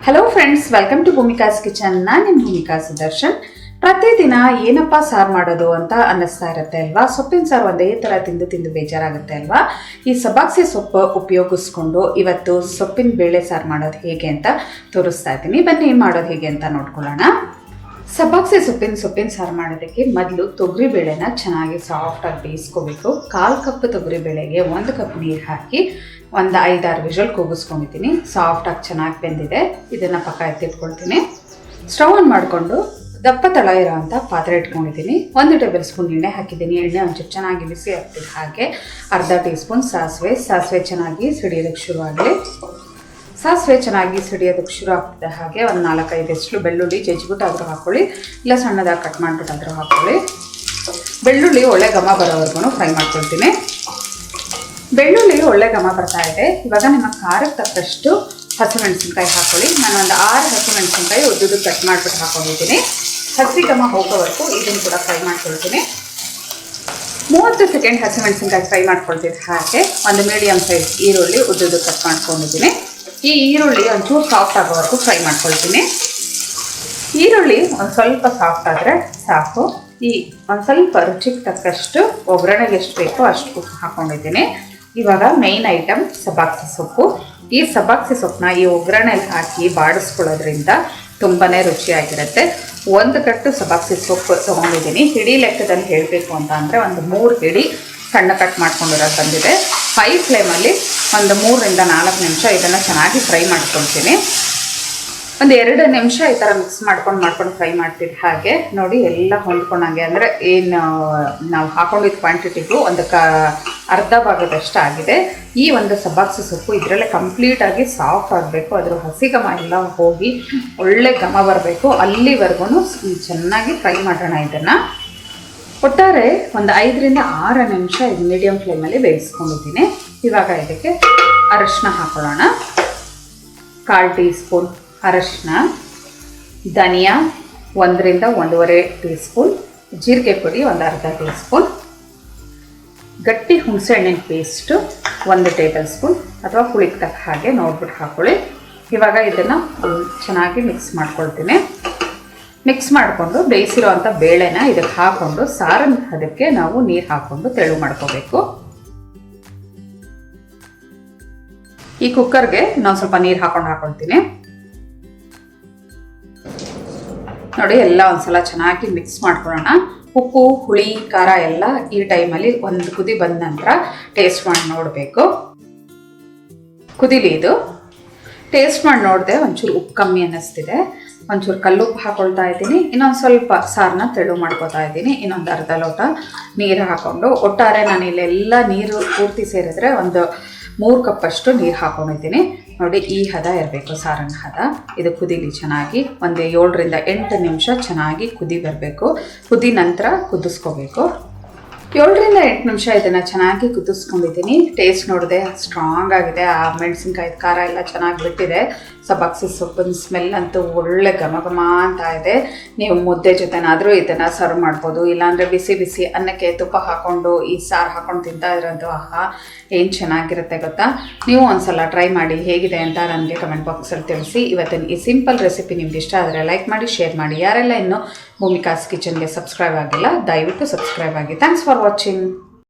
Hello friends, welcome to Bhoomika's kitchen. ನಾನು ನಿಮ್ಮ ಭೂಮಿಕಾ ಸುದರ್ಶನ್. ಪ್ರತಿದಿನ ಏನಪ್ಪ ಸಾರು ಮಾಡೋದು ಅಂತ ಅನ್ನಿಸ್ತಾ ಇರುತ್ತೆ ಅಲ್ವಾ. ಸೊಪ್ಪಿನ ಸಾರು ಒಂದೇ ಥರ ತಿಂದು ತಿಂದು ಬೇಜಾರಾಗುತ್ತೆ ಅಲ್ವಾ. ಈ ಸಬ್ಬಾಕ್ಸಿ ಸೊಪ್ಪು ಉಪಯೋಗಿಸ್ಕೊಂಡು ಇವತ್ತು ಸೊಪ್ಪಿನ ಬೇಳೆ ಸಾರು ಮಾಡೋದು ಹೇಗೆ ಅಂತ ತೋರಿಸ್ತಾ ಇದ್ದೀನಿ. ಬನ್ನಿ ಮಾಡೋದು ಹೇಗೆ ಅಂತ ನೋಡ್ಕೊಳ್ಳೋಣ. ಸಬ್ಬಾಕ್ಸಿ ಸೊಪ್ಪಿನ ಸಾರು ಮಾಡೋದಕ್ಕೆ ಮೊದಲು ತೊಗರಿಬೇಳೆನ ಚೆನ್ನಾಗಿ ಸಾಫ್ಟಾಗಿ ಬೇಯಿಸ್ಕೋಬೇಕು. 1/4 ಕಪ್ ತೊಗರಿಬೇಳೆಗೆ 1 ಕಪ್ ನೀರು ಹಾಕಿ ಒಂದು 5-6 ವಿಷಲ್ ಕೂಗಿಸ್ಕೊಂಡಿದ್ದೀನಿ. ಸಾಫ್ಟಾಗಿ ಚೆನ್ನಾಗಿ ಬೆಂದಿದೆ. ಇದನ್ನು ಪಕ್ಕ ಎತ್ತಿಟ್ಕೊಳ್ತೀನಿ. ಸ್ಟವ್ ಆನ್ ಮಾಡಿಕೊಂಡು ದಪ್ಪ ತಳ ಇರೋ ಅಂಥ ಪಾತ್ರೆ ಇಟ್ಕೊಂಡಿದ್ದೀನಿ. 1 ಟೇಬಲ್ ಸ್ಪೂನ್ ಎಣ್ಣೆ ಹಾಕಿದ್ದೀನಿ. ಎಣ್ಣೆ ಒಂಚೂರು ಚೆನ್ನಾಗಿ ಬಿಸಿ ಆಗ್ತಿದೆ. ಹಾಗೆ ಅರ್ಧ ಟೀ ಸ್ಪೂನ್ ಸಾಸಿವೆ ಚೆನ್ನಾಗಿ ಸಿಡಿಯೋದಕ್ಕೆ ಶುರುವಾಗಲಿ. ಸಾಸಿವೆ ಚೆನ್ನಾಗಿ ಸಿಡಿಯೋದಕ್ಕೆ ಶುರು ಆಗ್ತಿದೆ. ಹಾಗೆ ಒಂದು 4-5 ಎಸ್ಳು ಬೆಳ್ಳುಳ್ಳಿ ಜಜ್ಜಿಬಿಟ್ಟಾದರೂ ಹಾಕ್ಕೊಳ್ಳಿ, ಇಲ್ಲ ಸಣ್ಣದಾಗಿ ಕಟ್ ಮಾಡಿಬಿಟ್ಟಾದರೂ ಹಾಕ್ಕೊಳ್ಳಿ. ಬೆಳ್ಳುಳ್ಳಿ ಒಳ್ಳೆ ಘಮ ಬರೋವರೆಗೂ ಫ್ರೈ ಮಾಡ್ಕೊಳ್ತೀನಿ. ಬೆಳ್ಳುಳ್ಳಿ ಒಳ್ಳೆ ಘಮ ಬರ್ತಾ ಇದೆ. ಇವಾಗ ನಿಮ್ಮ ಖಾರಕ್ಕೆ ತಕ್ಕಷ್ಟು ಹಸಿಮೆಣಸಿನ್ಕಾಯಿ ಹಾಕ್ಕೊಳ್ಳಿ. ನಾನು ಒಂದು 6 ಹಸಿಮೆಣಸಿನ್ಕಾಯಿ ಉದ್ದುದ್ದು ಕಟ್ ಮಾಡಿಬಿಟ್ಟು ಹಾಕೊಂಡಿದ್ದೀನಿ. ಹಸಿ ಘಮ ಹೋಗೋವರೆಗೂ ಇದನ್ನು ಕೂಡ ಫ್ರೈ ಮಾಡ್ಕೊಳ್ತೀನಿ. 30 ಸೆಕೆಂಡ್ ಹಸಿಮೆಣಸಿನ್ಕಾಯಿ ಫ್ರೈ ಮಾಡ್ಕೊಳ್ತೀನಿ. ಹಾಗೆ ಒಂದು ಮೀಡಿಯಮ್ ಸೈಜ್ ಈರುಳ್ಳಿ ಉದ್ದುದ್ದು ಕಟ್ ಮಾಡ್ಕೊಂಡಿದ್ದೀನಿ. ಈ ಈರುಳ್ಳಿ ಒಂಚೂರು ಸಾಫ್ಟ್ ಆಗೋವರೆಗೂ ಫ್ರೈ ಮಾಡ್ಕೊಳ್ತೀನಿ. ಈರುಳ್ಳಿ ಒಂದು ಸ್ವಲ್ಪ ಸಾಫ್ಟ್ ಆದರೆ ಸಾಕು. ಒಂದು ಸ್ವಲ್ಪ ರುಚಿಗೆ ತಕ್ಕಷ್ಟು ಒಗ್ಗರಣೆಗೆ ಎಷ್ಟು ಬೇಕೋ ಅಷ್ಟು ಉಪ್ಪು ಹಾಕ್ಕೊಂಡಿದ್ದೀನಿ. ಇವಾಗ ಮೇಯ್ನ್ ಐಟಮ್ ಸಬ್ಬಾಕ್ಸಿ ಸೊಪ್ಪು. ಈ ಸಬ್ಬಾಕ್ಸಿ ಸೊಪ್ಪನ್ನ ಈ ಒಗ್ಗರಣೆಗೆ ಹಾಕಿ ಬಾಡಿಸ್ಕೊಳ್ಳೋದ್ರಿಂದ ತುಂಬಾ ರುಚಿಯಾಗಿರುತ್ತೆ. 1 ಕಟ್ಟು ಸಬ್ಬಾಕ್ಸಿ ಸೊಪ್ಪು ತೊಗೊಂಡಿದ್ದೀನಿ. ಹಿಡಿ ಲೆಕ್ಕದಲ್ಲಿ ಹೇಳಬೇಕು ಅಂತ ಅಂದರೆ ಒಂದು 3 ಹಿಡಿ ಸಣ್ಣ ಕಟ್ ಮಾಡ್ಕೊಂಡಿರೋದು ಬಂದಿದೆ. ಹೈ ಫ್ಲೇಮಲ್ಲಿ ಒಂದು 3ರಿಂದ 4 ನಿಮಿಷ ಇದನ್ನು ಚೆನ್ನಾಗಿ ಫ್ರೈ ಮಾಡ್ಕೊಳ್ತೀನಿ. ಒಂದು 2 ನಿಮಿಷ ಈ ಥರ ಮಿಕ್ಸ್ ಮಾಡ್ಕೊಂಡು ಫ್ರೈ ಮಾಡ್ತೀವಿ. ಹಾಗೆ ನೋಡಿ ಎಲ್ಲ ಹೊಂದ್ಕೊಂಡಂಗೆ, ಅಂದರೆ ಏನು ನಾವು ಹಾಕೊಂಡಿದ್ದ ಕ್ವಾಂಟಿಟಿಗೂ ಒಂದು ಅರ್ಧ ಭಾಗದಷ್ಟು ಆಗಿದೆ. ಈ ಒಂದು ಸಬ್ಬಾಕ್ಸಿ ಸೊಪ್ಪು ಇದರಲ್ಲೇ ಕಂಪ್ಲೀಟಾಗಿ ಸಾಫ್ಟ್ ಆಗಬೇಕು. ಅದರ ಹಸಿ ಘಮ ಎಲ್ಲ ಹೋಗಿ ಒಳ್ಳೆ ಘಮ ಬರಬೇಕು. ಅಲ್ಲಿವರೆಗೂ ಚೆನ್ನಾಗಿ ಫ್ರೈ ಮಾಡೋಣ. ಇದನ್ನು ಒಟ್ಟಾರೆ ಒಂದು 5ರಿಂದ 6 ನಿಮಿಷ ಇದು ಮೀಡಿಯಮ್ ಫ್ಲೇಮಲ್ಲಿ ಬೇಯಿಸ್ಕೊಂಡಿದ್ದೀನಿ. ಇವಾಗ ಇದಕ್ಕೆ ಅರಶಿನ ಹಾಕೊಳ್ಳೋಣ. 1/4 ಟೀ ಸ್ಪೂನ್ ಅರಶಿನ, ಧನಿಯಾ 1ರಿಂದ 1.5 ಟೀ ಸ್ಪೂನ್, ಜೀರಿಗೆ ಪುಡಿ ಒಂದು ಅರ್ಧ ಟೀ ಸ್ಪೂನ್, ಗಟ್ಟಿ ಹುಣಸೆಹಣ್ಣಿನ ಪೇಸ್ಟು 1 ಟೇಬಲ್ ಸ್ಪೂನ್ ಅಥವಾ ಹುಳಿಗೆ ತಕ್ಕ ಹಾಗೆ ನೋಡ್ಬಿಟ್ಟು ಹಾಕ್ಕೊಳ್ಳಿ. ಇವಾಗ ಇದನ್ನು ಚೆನ್ನಾಗಿ ಮಿಕ್ಸ್ ಮಾಡ್ಕೊಳ್ತೀನಿ. ಮಿಕ್ಸ್ ಮಾಡಿಕೊಂಡು ಬೇಯಿಸಿರೋ ಅಂಥ ಬೇಳೆನ ಇದಕ್ಕೆ ಹಾಕ್ಕೊಂಡು ಸಾರನ್ನು ಅದಕ್ಕೆ ನಾವು ನೀರು ಹಾಕ್ಕೊಂಡು ತೆಳು ಮಾಡ್ಕೋಬೇಕು. ಈ ಕುಕ್ಕರ್ಗೆ ನಾನು ಸ್ವಲ್ಪ ನೀರು ಹಾಕ್ಕೊಳ್ತೀನಿ. ನೋಡಿ, ಎಲ್ಲ ಒಂದ್ಸಲ ಚೆನ್ನಾಗಿ ಮಿಕ್ಸ್ ಮಾಡ್ಕೊಳ್ಳೋಣ. ಉಪ್ಪು, ಹುಳಿ, ಖಾರ ಎಲ್ಲ ಈ ಟೈಮಲ್ಲಿ ಒಂದು ಕುದಿ ಬಂದ ನಂತರ ಟೇಸ್ಟ್ ಮಾಡಿ ನೋಡಬೇಕು. ಕುದಿಲಿ ಇದು. ಟೇಸ್ಟ್ ಮಾಡಿ ನೋಡಿದೆ, ಒಂಚೂರು ಉಪ್ಪು ಕಮ್ಮಿ ಅನ್ನಿಸ್ತಿದೆ. ಒಂಚೂರು ಕಲ್ಲುಪ್ಪು ಹಾಕ್ಕೊಳ್ತಾ ಇದ್ದೀನಿ. ಇನ್ನೊಂದು ಸ್ವಲ್ಪ ಸಾರನ್ನ ತೆಳು ಮಾಡ್ಕೊತಾ ಇದ್ದೀನಿ. ಇನ್ನೊಂದು ಅರ್ಧ ಲೋಟ ನೀರು ಹಾಕ್ಕೊಂಡು, ಒಟ್ಟಾರೆ ನಾನು ಇಲ್ಲೆಲ್ಲ ನೀರು ಪೂರ್ತಿ ಸೇರಿದ್ರೆ ಒಂದು 3 ಕಪ್ಪಷ್ಟು ನೀರು ಹಾಕ್ಕೊಂಡಿದ್ದೀನಿ. ನೋಡಿ, ಈ ಹದ ಇರಬೇಕು, ಸಾರನ್ನ ಹದ. ಇದು ಕುದಿಲಿ ಚೆನ್ನಾಗಿ. ಒಂದು 7ರಿಂದ 8 ನಿಮಿಷ ಚೆನ್ನಾಗಿ ಕುದಿ ಬರಬೇಕು. ಕುದಿ ನಂತರ ಕುದಿಸ್ಕೋಬೇಕು. 7ರಿಂದ 8 ನಿಮಿಷ ಇದನ್ನು ಚೆನ್ನಾಗಿ ಕುದಿಸ್ಕೊಂಡಿದ್ದೀನಿ. ಟೇಸ್ಟ್ ನೋಡಿದೆ, ಸ್ಟ್ರಾಂಗ್ ಆಗಿದೆ. ಆ ಮೆಣಸಿನ್ಕಾಯಿ ಖಾರ ಎಲ್ಲ ಚೆನ್ನಾಗಿ ಬಿಟ್ಟಿದೆ. ಸಬ್ಬಾಕ್ಸಿ ಸೊಪ್ಪಿನ ಸ್ಮೆಲ್ ಅಂತೂ ಒಳ್ಳೆ ಘಮ ಅಂತ ಇದೆ. ನೀವು ಮುದ್ದೆ ಜೊತೆನಾದರೂ ಇದನ್ನು ಸರ್ವ್ ಮಾಡ್ಬೋದು. ಇಲ್ಲಾಂದರೆ ಬಿಸಿ ಬಿಸಿ ಅನ್ನಕ್ಕೆ ತುಪ್ಪ ಹಾಕ್ಕೊಂಡು ಈ ಸಾರು ಹಾಕ್ಕೊಂಡು ತಿಂತಾ ಇರೋದು ಆಹಾ, ಏನು ಚೆನ್ನಾಗಿರುತ್ತೆ ಗೊತ್ತಾ. ನೀವು ಒಂದ್ಸಲ ಟ್ರೈ ಮಾಡಿ ಹೇಗಿದೆ ಅಂತ ನನಗೆ ಕಮೆಂಟ್ ಬಾಕ್ಸಲ್ಲಿ ತಿಳಿಸಿ. ಇವತ್ತಿನ ಈ ಸಿಂಪಲ್ ರೆಸಿಪಿ ನಿಮ್ಗೆ ಇಷ್ಟ ಆದರೆ ಲೈಕ್ ಮಾಡಿ, ಶೇರ್ ಮಾಡಿ. ಯಾರೆಲ್ಲ ಇನ್ನೂ ಭೂಮಿಕಾಸ್ ಕಿಚನ್ಗೆ ಸಬ್ಸ್ಕ್ರೈಬ್ ಆಗಿಲ್ಲ, ದಯವಿಟ್ಟು ಸಬ್ಸ್ಕ್ರೈಬ್ ಆಗಿ. Thanks for watching.